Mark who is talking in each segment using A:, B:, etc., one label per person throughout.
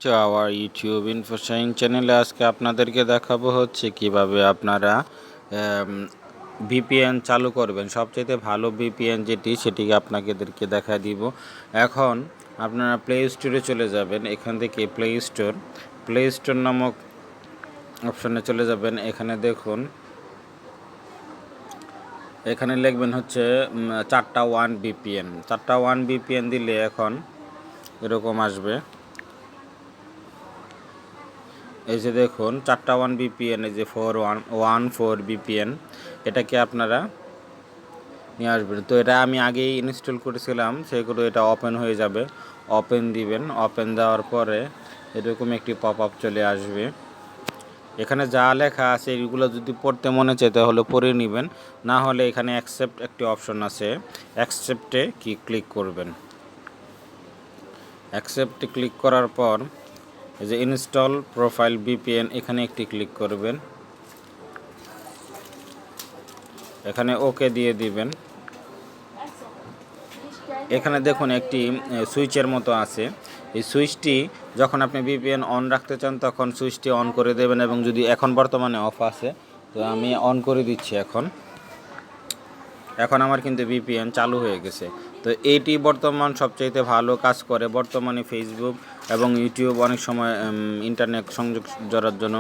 A: To our YouTube ইনফোশাইন চ্যানেলে আজকে আপনাদেরকে দেখাবো হচ্ছে কিভাবে আপনারা ভিপিএন চালু করবেন। সবচেয়ে ভালো ভিপিএন সেটিকে আপনাদেরকে দেখা দিব। এখন আপনারা প্লে স্টোরে চলে যাবেন। এখান থেকে প্লে স্টোর নামক অপশনে চলে যাবেন। এখানে দেখুন, এখানে লিখবেন হচ্ছে 4টা 1 ভিপিএন। 4টা 1 ভিপিএন দিলে এখন এরকম আসবে। এই যে দেখুন 4টা 1 ভিপিএন, এই যে 4114 ভিপিএন, এটাকে আপনারা নিয়ে আসবেন। তো এটা আমি আগেই ইনস্টল করেছিলাম, সেগুলো এটা ওপেন হয়ে যাবে। ওপেন দিবেন। ওপেন দেওয়ার পরে এরকম একটি পপ আপ চলে আসবে। এখানে যা লেখা আছে এগুলো যদি পড়তে মনে চায় তাহলে পড়ে নেবেন, না হলে এখানে অ্যাকসেপ্ট একটি অপশন আছে, অ্যাকসেপ্টে ক্লিক করবেন। অ্যাকসেপ্টে ক্লিক করার পর এই যে ইনস্টল প্রোফাইল ভিপিএন, এখানে একটি ক্লিক করবেন। এখানে ওকে দিয়ে দিবেন। এখানে দেখুন একটি সুইচের মতো আছে। এই সুইচটি যখন আপনি ভিপিএন অন রাখতে চান তখন সুইচটি অন করে দেবেন, এবং যদি এখন বর্তমানে অফ আছে তো আমি অন করে দিচ্ছি। এখন আমার কিন্তু ভিপিএন চালু হয়ে গেছে। তো এইটি বর্তমান সবচাইতে ভালো কাজ করে। বর্তমানে ফেসবুক এবং ইউটিউব অনেক সময় ইন্টারনেট সংযোগ করার জন্য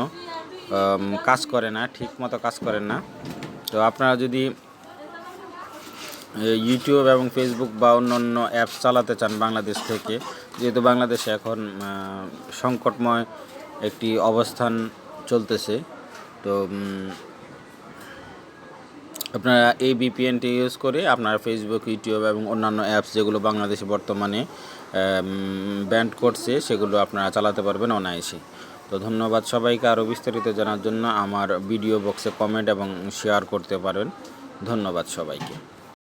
A: কাজ করে না, ঠিক মতো কাজ করে না। তো আপনারা যদি ইউটিউব এবং ফেসবুক বা অন্যান্য অ্যাপস চালাতে চান বাংলাদেশ থেকে, যেহেতু বাংলাদেশে এখন সংকটময় একটি অবস্থান চলতেছে, তো আপনারা এই ভিপিএনটি ইউজ করে আপনারা ফেসবুক, ইউটিউব এবং অন্যান্য অ্যাপস যেগুলো বাংলাদেশে বর্তমানে ব্যান্ড করছে সেগুলো আপনারা চালাতে পারবেন অনায়াসে। তো ধন্যবাদ সবাইকে। আরও বিস্তারিত জানার জন্য আমার ভিডিও বক্সে কমেন্ট এবং শেয়ার করতে পারেন। ধন্যবাদ সবাইকে।